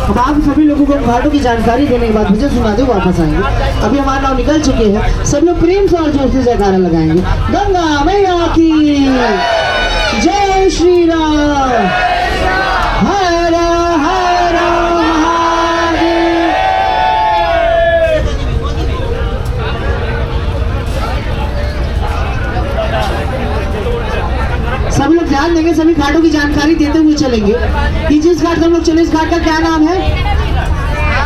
अब आप सभी लोगों को घाटों की जानकारी देने के बाद भजन सुना दो, वापस आएंगे। अभी हमारे नाव निकल चुके हैं, सब लोग प्रेम से और जोर से जयकारा लगाएंगे। गंगा मैया की जय श्री राम, हर हर महादेव। सब लोग ध्यान देंगे, सभी घाटों की जानकारी देते हुए चलेंगे कि जिस घाट से हम लोग चले इस घाट का क्या नाम है?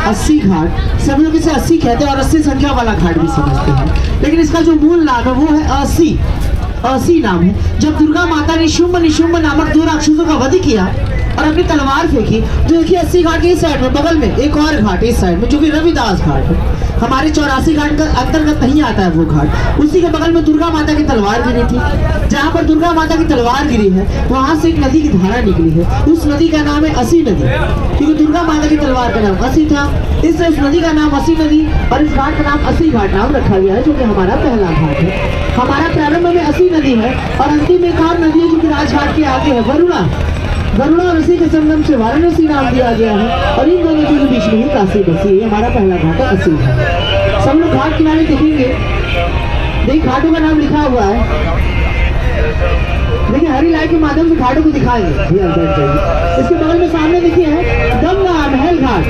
80 घाट। सब लोग इसे 80 कहते हैं और 80 संख्या वाला घाट भी समझते हैं, लेकिन इसका जो मूल नाम है वो है 80। 80 नाम है। जब दुर्गा माता ने शुंभ निशुंभ नामक 2 राक्षसों का वध किया और अपनी तलवार फेंकी, तो देखिए 80 घाट के इस साइड में बगल में एक और घाट इस साइड में जो कि रविदास घाट है। हमारे 84 घाट का अंतर्गत नहीं आता है वो घाट। उसी के बगल में दुर्गा माता की तलवार गिरी थी। जहाँ पर दुर्गा माता की तलवार गिरी है वहां से एक नदी की धारा निकली है। उस नदी का नाम है 80 नदी, क्योंकि दुर्गा माता की तलवार का नाम 80 था, इसलिए उस नदी का नाम 80 नदी और इस घाट का नाम 80 घाट नाम रखा गया है, जो कि हमारा पहला घाट है। हमारा प्रारंभ में 80 नदी है और अंतिम एक और नदी है जो कि राजघाट के आगे है, वरुणा। वरुणा और उसी के संगम से वाराणसी नाम दिया गया है और इन दोनों के बीच में ही काशी बसी है। हमारा पहला घाट है 80 घाट। सब लोग घाट किनारे देखेंगे, देखिए घाटों का नाम लिखा हुआ है। देखिए हरी लाइट के माध्यम से घाटों को दिखाएंगे। इसके बगल में सामने देखिए है गंगा महल घाट।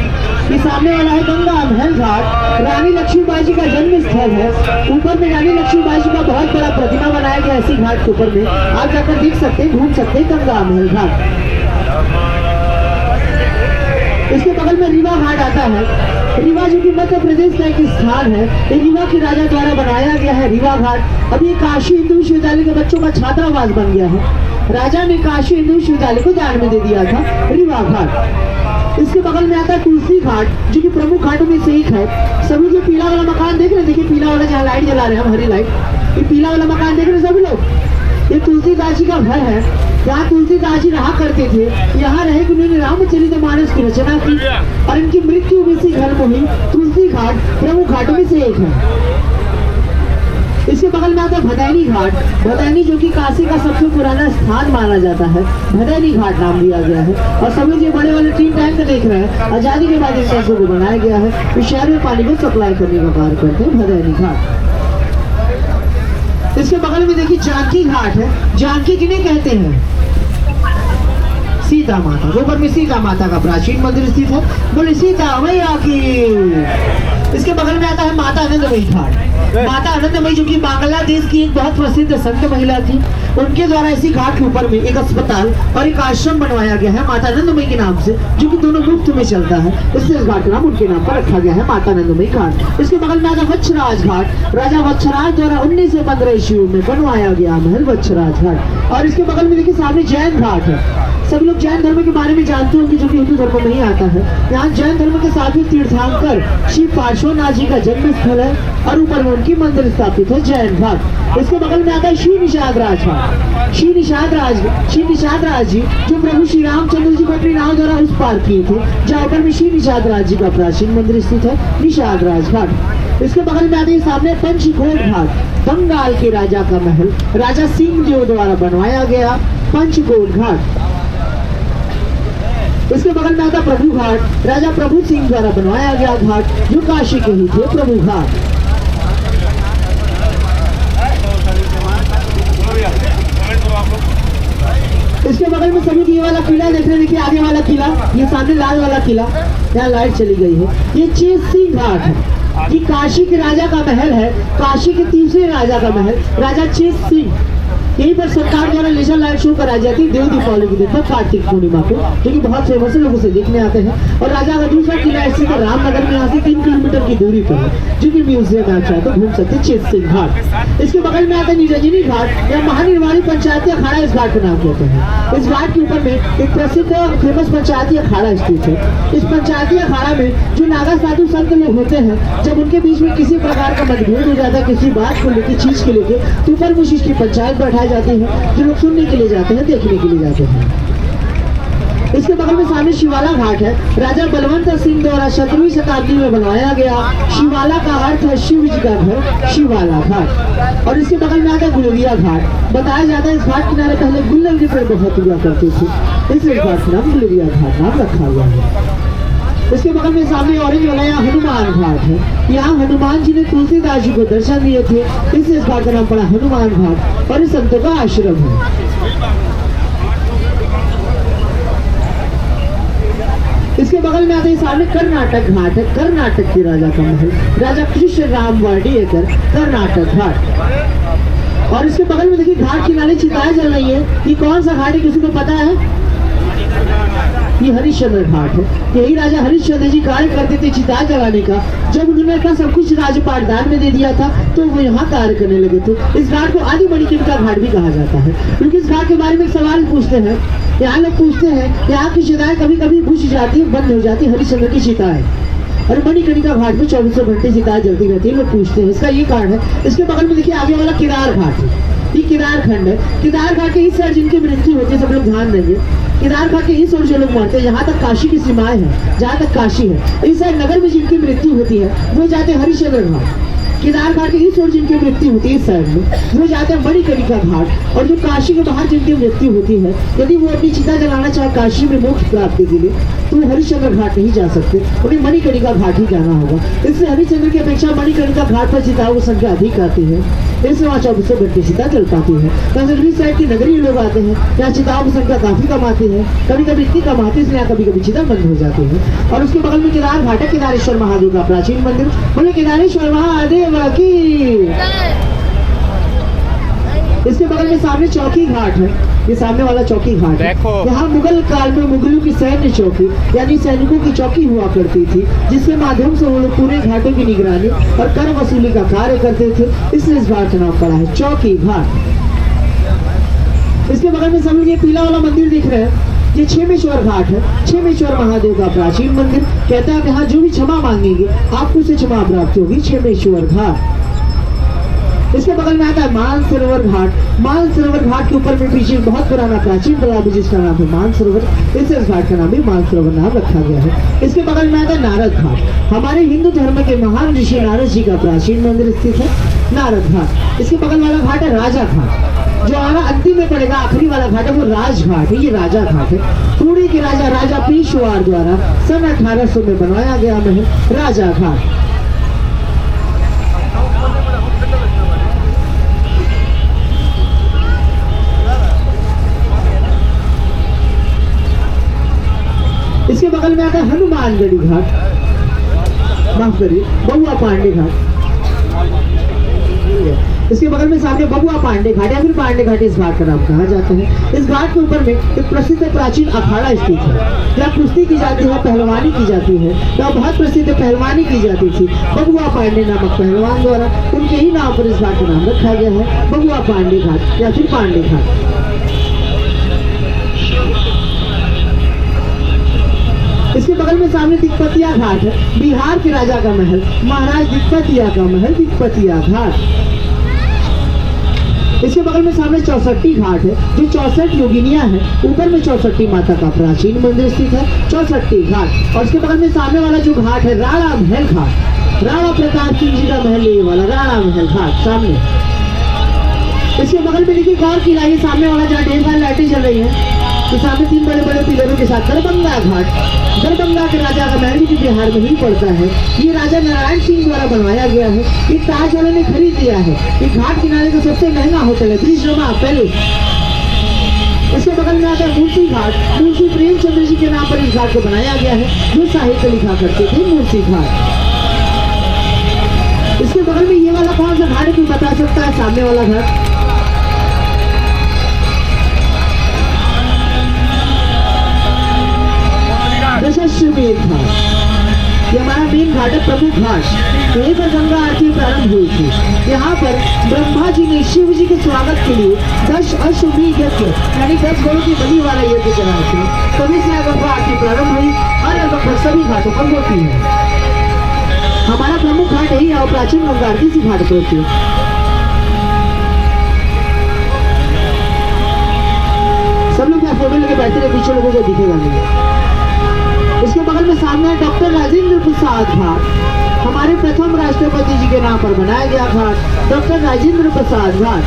ये सामने वाला है गंगा महल घाट। रानी लक्ष्मीबाई जी का जन्म स्थल है। ऊपर में रानी लक्ष्मीबाई जी का बहुत बड़ा प्रतिमा बनाया गया इसी घाट के ऊपर में। आप जाकर देख सकते हैं, घूम सकते हैं गंगा महल घाट। इसके बगल में रीवा घाट आता है। रीवा जो कि मध्य प्रदेश का एक स्थान है, ये रीवा के राजा द्वारा बनाया गया है रीवा घाट। अब ये काशी हिंदू विश्वविद्यालय के बच्चों का छात्रावास बन गया है। राजा ने काशी हिंदू विश्वविद्यालय को दान में दे दिया था रीवा घाट। इसके बगल में आता है तुलसी घाट, जो कि प्रमुख घाटों में से एक है। सभी जो पीला वाला मकान देख रहे हैं, देखिए पीला वाला जहाँ लाइट जला रहे हैं हम, हरी लाइट, ये पीला वाला मकान देख रहे हैं सभी लोग, ये तुलसीदास जी का घर है। यहाँ तुलसीदास जी रहा करते थे। यहाँ रहे कि उन्होंने रामचरितमानस की रचना की और इनकी मृत्यु भी इसी घर में हुई। तुलसी घाट प्रमुख घाटों में से एक है। इसके बगल में आता है भदैनी घाट। भदैनी जो कि काशी का सबसे पुराना स्थान माना जाता है, भदैनी घाट नाम दिया गया है। और सभी जो बड़े वाले 3 टैंक देख रहे हैं, आजादी के बाद इन टैंकों को बनाया गया है। इस शहर में पानी को सप्लाई करने का कार्य करते हैं भदैनी घाट। इसके बगल में देखिए जानकी घाट है। जानकी किन्हें कहते हैं? सीता माता। ऊपर में सीता माता का प्राचीन मंदिर स्थित है। बोले सीता मैया की। इसके बगल में आता है माता आनंदमयी घाट। माता आनंदमयी जो कि बांग्लादेश की एक बहुत प्रसिद्ध संत महिला थी, उनके द्वारा इसी घाट के ऊपर में एक अस्पताल और एक आश्रम बनवाया गया है माता आनंदमयी के नाम से, जो कि दोनों मुफ्त में चलता है। इसलिए इस घाट का नाम उनके नाम पर रखा गया है, माता आनंदमयी घाट। इसके बगल में आता है वच्छराज घाट। राजा वच्छराज द्वारा 1915 ईस्वी में बनवाया गया महल वच्छराज घाट। और इसके बगल में देखिए सामने जैन घाट है। सभी लोग जैन धर्म के बारे में जानते होंगे, जो कि हिंदू धर्म में नहीं आता है। यहाँ जैन धर्म के साथ ही तीर्थंकर शिव पार्श्वनाथ जी का जन्म स्थल है और ऊपर में उनकी मंदिर स्थापित है, जैन घाट। इसके बगल में आता है श्री निषाद राज घाट। श्री निषाद राज जी जो प्रभु श्री रामचंद्र जी को अपनी नाव द्वारा उस पार किए थे, जहाँ ऊपर में श्री निषाद राज जी का प्राचीन मंदिर स्थित है, निषाद राज घाट। इसके बगल में आते हैं सामने पंचकोट घाट। बंगाल के राजा का महल राजा सिंह देव द्वारा बनवाया गया पंचकोट घाट। इसके बगल में आता प्रभु घाट। राजा प्रभु सिंह द्वारा बनवाया गया घाट, जो काशी के ही थे, प्रभु घाट। इसके बगल में सभी ये वाला किला देख रहे हैं, देखिए आगे वाला किला, ये सामने लाल वाला किला, यहाँ लाइट चली गई है। ये चेत सिंह घाट है, कि काशी के राजा का महल है, काशी के तीसरे राजा का महल, राजा चेत सिंह। यहीं पर सरकार द्वारा लेजर लाइट शो कराई जाती है देव दीपावली के दिन पर, कार्तिक पूर्णिमा को, जो कि बहुत फेमस है, लोग उसे देखने आते हैं। और राजा का दूसरा किला स्थित है रामनगर में, यहाँ से 3 किलोमीटर की दूरी पर है, जो कि म्यूजियम में आप चाहे तो घूम सकते हैं, चेत सिंह घाट। इसके बगल में आता है निरंजनी घाट या महानिर्वाणी पंचायती अखाड़ा, इस घाट का नाम कहते हैं। इस घाट के ऊपर में एक प्रसिद्ध फेमस पंचायती अखाड़ा स्थित है। इस पंचायती अखाड़ा में जो नागा साधु संत लोग होते हैं, जब उनके बीच में किसी प्रकार का मतभेद हो जाता है किसी बात को लेकर, चीज को लेकर, तो ऊपर में की पंचायत बैठाई जाती है, जो लोग सुनने के लिए जाते हैं, देखने के लिए जाते हैं। इसके बगल में सामने शिवाला घाट है। राजा बलवंत सिंह द्वारा 17वीं शताब्दी में बनवाया गया। शिवाला का अर्थ है शिव जी का घर, शिवाला घाट। और इसके बगल में आता है गुलेरिया घाट। बताया जाता है इस घाट किनारे पहले गुल्लर के पेड़ बहुत हुआ करते थे, इसलिए इस घाट का नाम गुलेरिया घाट नाम रखा हुआ है। इसके बगल में सामने ऑरेंज वाला यहाँ हनुमान घाट है। यहाँ हनुमान जी ने तुलसीदास जी को दर्शन दिए थे, इसलिए इस घाट का नाम पड़ा हनुमान घाट और इस संतों का आश्रम है। इसके बगल में आते हैं सामने कर्नाटक घाट है। कर्नाटक के राजा का महल, राजा कृष्ण राम वाडेकर, कर्नाटक घाट। और इसके बगल में देखिए घाट किनारे चिताएं जल रही है। ये कौन सा घाट है, किसी को पता है? ये हरिश्चंद्र घाट है। यही राजा हरिश्चंद्र जी कार्य करते थे चिता जलाने का। जब उन्होंने अपना सब कुछ राजपाट दान में दे दिया था तो वो यहाँ कार्य करने लगे थे। इस घाट को आदि मणिकर्णिका घाट भी कहा जाता है, क्योंकि इस घाट के बारे में एक सवाल पूछते हैं। यहाँ लोग पूछते हैं यहाँ की चिताएं कभी कभी बुझ जाती है, बंद हो जाती है हरिश्चंद्र की चिताएं, और मणिकर्णिका घाट में 24 घंटे चिताएं जलती रहती है। लोग पूछते हैं, इसका ये कारण है। इसके बगल में देखिए आगे वाला केदार घाट है। ये केदार खंड है। केदार घाट के इस साइड जिनकी मृत्यु होती है, सब लोग ध्यान देंगे, केदार घाट के इस ओर जो लोग मरते हैं, जहाँ तक काशी की सीमाएं हैं, जहाँ तक काशी है, इस साइड नगर में जिनकी मृत्यु होती है वो जाते हैं हरिश्चंद्र घाट। केदार घाट के इस ओर जिनकी मृत्यु होती है इस साइड में, वो जाते हैं मणिकर्णिका घाट। और जो काशी के बाहर जिनकी मृत्यु होती है, यदि वो अपनी चिता जलाना चाहे काशी में मोक्ष प्राप्ति के लिए, तो वो हरिश्चंद्र घाट नहीं जा सकते, उन्हें मणिकर्णिका घाट ही जाना होगा। इससे हरिश्चंद्र की अपेक्षा मणिकर्णिका घाट पर चिताओं की संख्या अधिक आती है, इससे वहाँ 24 घंटे चिता जल पाती है। कंजरवी साइड के नगरीय लोग आते हैं, यहाँ चिताओं की संख्या काफी कम आती है, कभी कभी इतनी कम आती है इसलिए कभी कभी चिता बंद हो जाती है। और उसके बगल में केदार घाट है, केदारेश्वर महादेव का प्राचीन मंदिर। बोले केदारेश्वर महादेव की। इसके बगल में सामने चौकी घाट है। ये सामने वाला चौकी घाट है। यहाँ मुगल काल में मुगलों की सैन्य चौकी यानी सैनिकों की चौकी हुआ करती थी, जिसके माध्यम से वो लोग पूरे घाटों की निगरानी और कर वसूली का कार्य करते थे, इसलिए इस घाट का नाम पड़ा है चौकी घाट। इसके बगल में सब लोग ये पीला वाला मंदिर दिख रहे हैं, ये क्षेमेश्वर घाट है। क्षेमेश्वर महादेव का प्राचीन मंदिर। कहता है आप यहाँ जो भी क्षमा मांगेंगे आपको उसे क्षमा प्राप्त होगी। क्षेमेश्वर घाट। इसके बगल में आता है मानसरोवर घाट। मानसरोवर घाट के ऊपर में पीछे बहुत पुराना प्राचीन तालाब है जिसका नाम है मानसरोवर, इसलिए इस घाट का नाम भी मानसरोवर नाम रखा गया है। इसके बगल में आता है नारद घाट। हमारे हिंदू धर्म के महान ऋषि नारद जी का प्राचीन मंदिर स्थित है नारद घाट। इसके बगल वाला घाट है राजा घाट। जो आना अंतिम में पड़ेगा आखिरी वाला घाट है वो राजघाट है। ये राजा घाट है। पुणे के राजा पेशवार द्वारा सन 1800 में बनवाया गया महल राजा घाट। इसके बगल में आता है हनुमानगढ़ी घाट, माफ करिए बबुआ पांडे घाट। इसके बगल में सामने बबुआ पांडे घाट या फिर पांडे घाट इस घाट का नाम कहा जाता है। इस घाट के ऊपर में एक प्रसिद्ध प्राचीन अखाड़ा स्थित है, जहाँ कुश्ती की जाती है, पहलवानी की जाती है। तो बहुत प्रसिद्ध पहलवानी की जाती थी बबुआ पांडे नामक पहलवान द्वारा, उनके ही नाम पर इस घाट का नाम रखा गया है बबुआ पांडे घाट या फिर पांडे घाट। इसके बगल में सामने दिक्पतिया घाट है। बिहार के राजा का महल महाराज दिक्पतिया का महल दिक्पतिया घाट। इसके बगल में सामने चौसठी घाट है, जो 64 योगिनियां हैं। ऊपर में चौसठी माता का प्राचीन मंदिर स्थित है चौसठी घाट। और इसके बगल में सामने वाला जो घाट है राणा महल घाट। राणा प्रताप सिंह जी का महल ये वाला राणा महल घाट सामने। इसके बगल में देखिए गौर किला, ये सामने वाला जहाँ ढेर सारी लाइटें जल रही है, तो सामने 3 बड़े बड़े पिलरों के साथ दरभंगा घाट। दरभंगा के राजा का महल भी बिहार में ही पड़ता है। ये राजा नारायण सिंह द्वारा बनवाया गया है। ये ताज वाले ने खरीद लिया है। ये घाट किनारे का सबसे महंगा होटल है ब्रिजरमा पैलेस। इसके बगल में आता है मूर्ति घाट। मुंशी प्रेमचंद्र जी के नाम पर इस घाट को बनाया गया है, जो साहित्य लिखा करते थे मूर्ति घाट। इसके बगल में ये वाला कौन सा घाट है कोई बता सकता है? सामने वाला घाट दशाश्वमेध घाट। ये हमारा मेन घाट है प्रमुख घाट। यहीं पर गंगा आरती प्रारंभ हुई थी। यहाँ पर ब्रह्मा जी ने शिव जी के स्वागत के लिए 10 अश्वमेध यज्ञ यानी 10 घोड़ों की बलि वाला यज्ञ चलाए थे। तभी से गंगा आरती प्रारंभ हुई और लगभग सभी घाटों पर होती है। हमारा प्रमुख घाट यही है और प्राचीन गंगा आरती इसी घाट पर होती है। सब लोग यहाँ फोटो लेके बैठे रहे, पीछे लोगों को दिखेगा नहीं। इसके बगल में सामने है डॉक्टर राजेंद्र प्रसाद घाट। हमारे प्रथम राष्ट्रपति जी के नाम पर बनाया गया घाट डॉक्टर राजेंद्र प्रसाद घाट।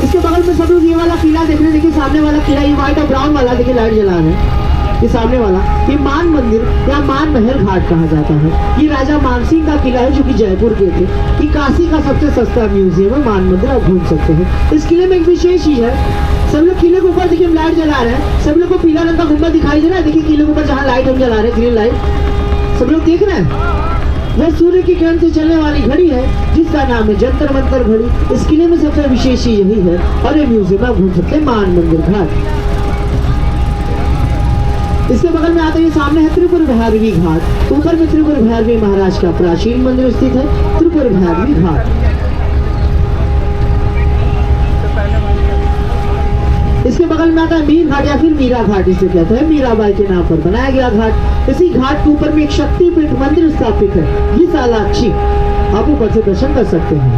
इसके बगल बगल में सब लोग ये वाला किला देख रहे हैं, देखिए सामने वाला किला, ये व्हाइट और ब्राउन वाला, देखिए लाइट जला रहे हैं। ये सामने वाला ये मान मंदिर या मान महल घाट कहा जाता है। ये राजा मानसिंह का किला है जो कि जयपुर के थे। ये काशी का सबसे सस्ता म्यूजियम है मान मंदिर, आप घूम सकते हैं। इस किले में एक विशेष चीज है, सब लोग किले के ऊपर देखिए हम लाइट जला रहे हैं, सब लोग को पीला रंग का गुंबद दिखाई दे रहा है। देखिए किले के ऊपर जहाँ लाइट हम जला रहे हैं, ग्रीन लाइट, सब लोग देख रहे हैं। वह सूर्य की किरण से चलने वाली घड़ी है जिसका नाम है जंतर मंतर घड़ी। इस किले में सबसे विशेष चीज यही है। और ये म्यूजियम आप घूम सकते हैं मान मंदिर घाट। इसके बगल में आता है, सामने है त्रिपुर भैरवी घाट। ऊपर में त्रिपुर भैरवी महाराज का प्राचीन मंदिर स्थित है, त्रिपुर भैरवी घाट। इसके बगल में आता है मीर घाट या फिर मीरा घाट, इसे कहते हैं मीराबाई के नाम पर बनाया गया घाट। इसी घाट के ऊपर में एक शक्तिपीठ मंदिर स्थापित है, विशालाक्षी, आप ऊपर से दर्शन कर सकते हैं।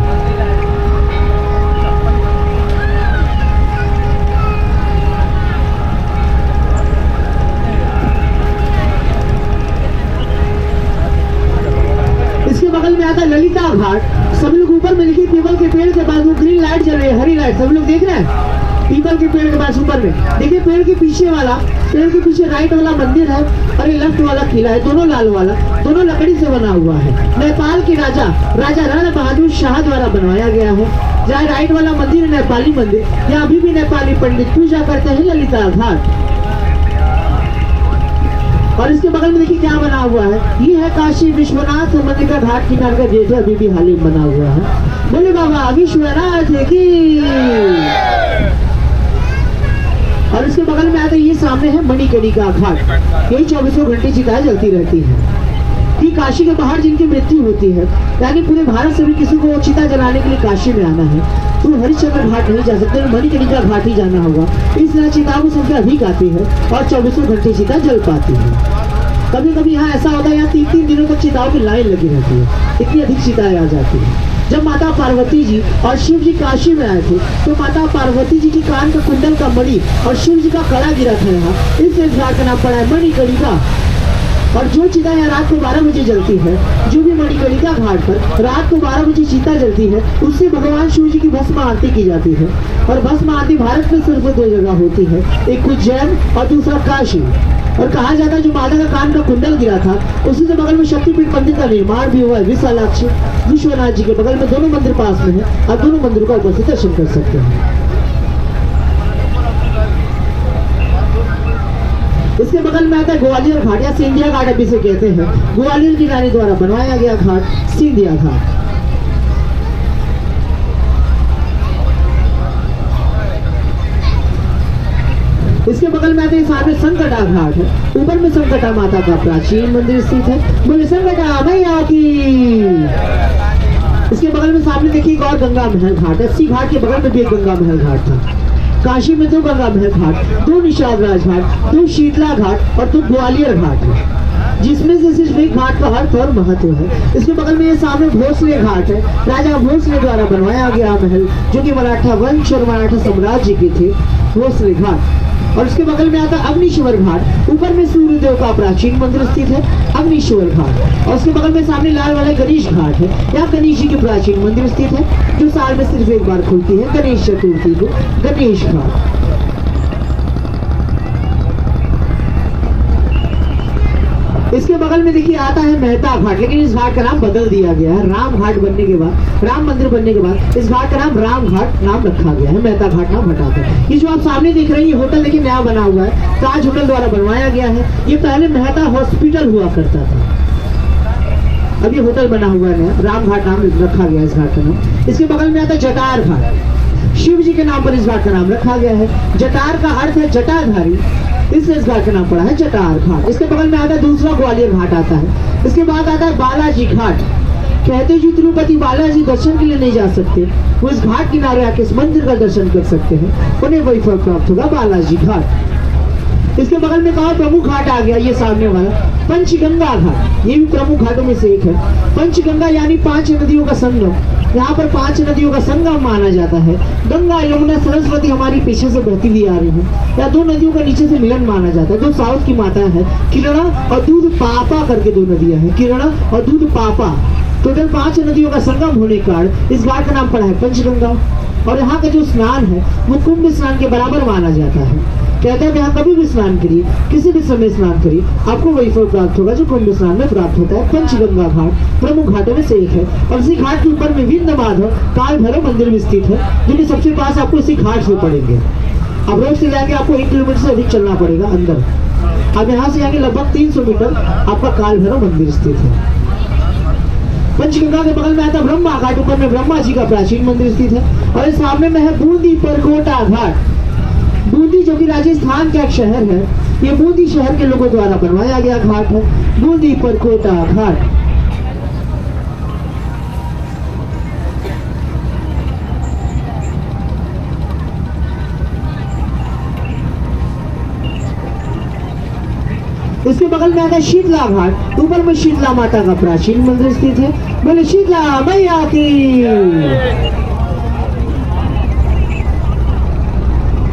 इसके बगल में आता है ललिता घाट। सब लोग ऊपर में देखिए पीपल के पेड़ के पास वो ग्रीन लाइट जल रही है, हरी लाइट, सब लोग देख रहे हैं। पीपल के पेड़ के पास ऊपर में देखिए पेड़ के पीछे वाला, पेड़ के पीछे राइट वाला मंदिर है और ये लेफ्ट वाला किला है, दोनों लाल वाला, दोनों लकड़ी से बना हुआ है। नेपाल के राजा रण बहादुर शाह द्वारा बनवाया गया है। जहाँ राइट वाला मंदिर है नेपाली मंदिर, यहाँ अभी भी नेपाली पंडित पूजा करते हैं ललिता घाट। और इसके बगल में देखिए क्या बना हुआ है, ये है काशी विश्वनाथ मंदिर का घाट किनारे का गेट है, अभी भी हाल ही बना हुआ है। बोले बाबा विश्वनाथ की। और इसके बगल में आता है, ये सामने है मणिकर्णिका घाट। यही 24 घंटे चिताएं जलती रहती है। कि काशी के बाहर जिनकी मृत्यु होती है, यानी पूरे भारत से भी किसी को चिता जलाने के लिए काशी में आना है तो हरिश्चंद्र घाट नहीं जा सकते, मणिकर्णिका घाट ही जाना होगा। इस तरह चिताओं की संख्या अधिक आती है और 24 घंटे चिता जल पाती है। कभी कभी यहाँ ऐसा होता है, यहाँ 3-3 दिनों तक चिताओं की लाइन लगी रहती है, इतनी अधिक चिताएं आ जाती है। जब माता पार्वती जी और शिव जी काशी में आए थे तो माता पार्वती जी की कान का कुंडल का मणि और शिव जी का कड़ा गिरा था यहाँ, इस घाट का नाम पड़ा है मणिकर्णिका। और जो चिता यहाँ रात को 12 बजे जलती है, जो भी मणिकर्णिका घाट पर रात को 12 बजे चिता जलती है, उससे भगवान शिव जी की भस्म आरती की जाती है। और भस्म आरती भारत में सिर्फ 2 जगह होती है, एक उज्जैन और दूसरा काशी। और कहा जाता है जो माता का कान का कुंडल गिरा था उसी से बगल में शक्तिपीठ मंदिर का निर्माण भी हुआ है, विशालाक्षी। विश्वनाथ जी के बगल में दोनों मंदिर पास में है, आप दोनों मंदिरों का ऊपर से दर्शन कर सकते हैं। इसके बगल में आता है ग्वालियर घाट या सिंधिया घाट अभी से कहते हैं। ग्वालियर की रानी द्वारा बनवाया गया घाट सिंधिया घाट। इसके बगल में आते हैं, सामने संकटा घाट है, ऊपर में संकटा माता का प्राचीन मंदिर स्थित है। बोले संकटा मैया की। इसके बगल में सामने देखिए एक और गंगा महल घाट है। इसी घाट के बगल में भी एक गंगा महल घाट था। काशी में 2 गंगा महल घाट, 2 निषाद राज घाट, 2 शीतला घाट और 2 ग्वालियर घाट है, जिसमें से सिर्फ एक घाट का अर्थ और महत्व है। इसके बगल में ये सामने भोसले घाट है, राजा भोसले द्वारा बनवाया गया महल जो कि मराठा वंश और मराठा साम्राज्य के थे, भोसले घाट। और इसके बगल में आता है अग्निश्वर घाट, ऊपर में सूर्यदेव का प्राचीन मंदिर स्थित है, अग्निश्वर घाट। और उसके बगल में सामने लाल वाला गणेश घाट है, यहाँ गणेश जी के प्राचीन मंदिर स्थित है जो साल में सिर्फ एक बार खुलती है, गणेश चतुर्थी को, गणेश घाट। इसके बगल में देखिए आता है मेहता घाट, लेकिन इस घाट का नाम बदल दिया गया है। राम घाट बनने के बाद, राम मंदिर बनने के बाद इस घाट का नाम राम घाट नाम रखा गया है, मेहता घाट नाम हटा कर। ये जो आप सामने देख रहे हैं ये होटल लेकिन नया बना हुआ है, ताज होटल द्वारा बनवाया गया है। ये पहले मेहता हॉस्पिटल हुआ करता था, अब ये होटल बना हुआ है, राम घाट नाम रखा गया इस घाट का नाम। इसके बगल में आता है जटार घाट, शिव जी के नाम पर इस घाट का नाम रखा गया है। जटार का अर्थ है जटाधारी, इसलिए इस घाट का नाम पड़ा है जटार घाट। इसके बगल में आता है दूसरा ग्वालियर घाट आता है। इसके बाद आता है बालाजी घाट। कहते जो तिरुपति बालाजी दर्शन के लिए नहीं जा सकते, वो इस घाट किनारे आके इस मंदिर का दर्शन कर सकते हैं, उन्हें वही फल प्राप्त होगा, बालाजी घाट। इसके बगल में कहा प्रमुख घाट आ गया, ये सामने वाला पंचगंगा घाट, ये भी प्रमुख घाटों में से एक है। पंचगंगा यानी 5 नदियों का संगम, यहाँ पर 5 नदियों का संगम माना जाता है। गंगा यमुना सरस्वती हमारी पीछे से बहती हुई आ रही है, या 2 नदियों का नीचे से मिलन माना जाता है। 2 साउथ की माता है, किरणा और दूध पापा करके 2 नदियां हैं, किरणा और दूध पापा। टोटल 5 नदियों का संगम होने के कारण इस घाट का नाम पड़ा है पंचगंगा। और यहाँ का जो स्नान है वो कुंभ स्नान के बराबर माना जाता है। कहते हैं कि यहाँ कभी भी स्नान करिए, किसी भी समय स्नान करिए, आपको वही फल प्राप्त होगा जो कुंभ स्नान में प्राप्त होता है। पंचगंगा घाट प्रमुख घाटों में से एक है और इसी घाट के ऊपर में विंध्य माधव काल भैरव मंदिर भी स्थित है, जो कि सबसे पास आपको इसी घाट से पड़ेंगे। अब रोड से जाएंगे आपको 1 किलोमीटर से अधिक चलना पड़ेगा अंदर। अब यहाँ से जाएंगे लगभग 300 मीटर आपका काल भैरव मंदिर स्थित है। पंचगंगा के बगल में आता ब्रह्मा घाट, ऊपर में ब्रह्मा जी का प्राचीन मंदिर स्थित है और इस सामने में है बूंदी परकोटा घाट। बूंदी जो कि राजस्थान का एक शहर है, ये बूंदी शहर के लोगों द्वारा बनवाया गया घाट है, बूंदी परकोटा घाट। इसके बगल में आता है शीतला घाट, ऊपर में शीतला माता का प्राचीन मंदिर स्थित है। बोले शीतला मैया की।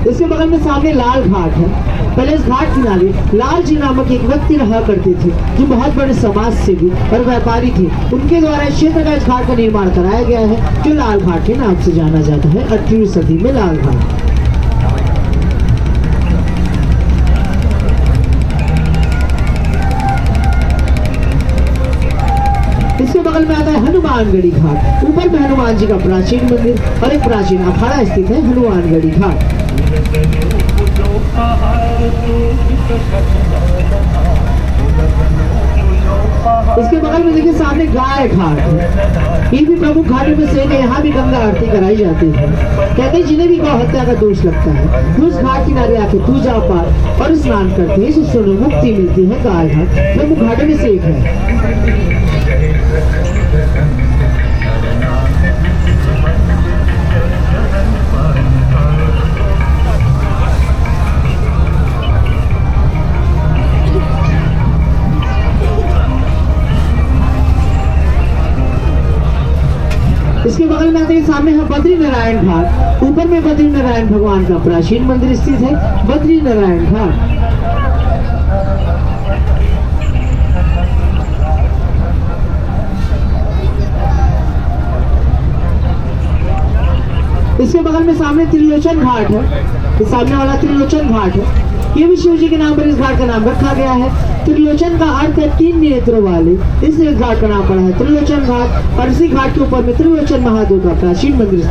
इसके बगल में सामने लाल घाट है। पहले इस घाट किनारे लाल जी नामक एक व्यक्ति रहा करते थे, जो बहुत बड़े समाज सेवी और व्यापारी थे। उनके द्वारा इस क्षेत्र का इस घाट का निर्माण कराया गया है, जो लाल घाट के नाम से जाना जाता है। 18वीं सदी में लाल घाट। इसके बगल में आता है हनुमानगढ़ी घाट, ऊपर में हनुमान जी का प्राचीन मंदिर और एक प्राचीन अखाड़ा स्थित है, हनुमानगढ़ी घाट। इसके बगल में देखिए सामने गाय घाट है, ये भी प्रमुख घाटों में से है। यहाँ भी गंगा आरती कराई जाती है। कहते हैं जिन्हें भी गौ हत्या का दोष लगता है वो उस घाट किनारे आके पूजा पाठ और स्नान करते हैं, जिससे उन्हें मुक्ति मिलती है। गाय घाट प्रमुख घाटों में से एक है। इसके बगल में आते हैं सामने है बद्री नारायण घाट, ऊपर में बद्री नारायण भगवान का प्राचीन मंदिर स्थित है, बद्री नारायण घाट। इसके बगल में सामने त्रिलोचन घाट है, ये सामने वाला त्रिलोचन घाट है। ये भी शिव जी के नाम पर इस घाट का नाम रखा गया है। त्रिलोचन का अर्थ है 3 नेत्रों वाले, इसलिए इस घाट का नाम पड़ा है त्रिलोचन घाट। और इसी घाट के ऊपर में त्रिलोचन महादेव का प्राचीन मंदिर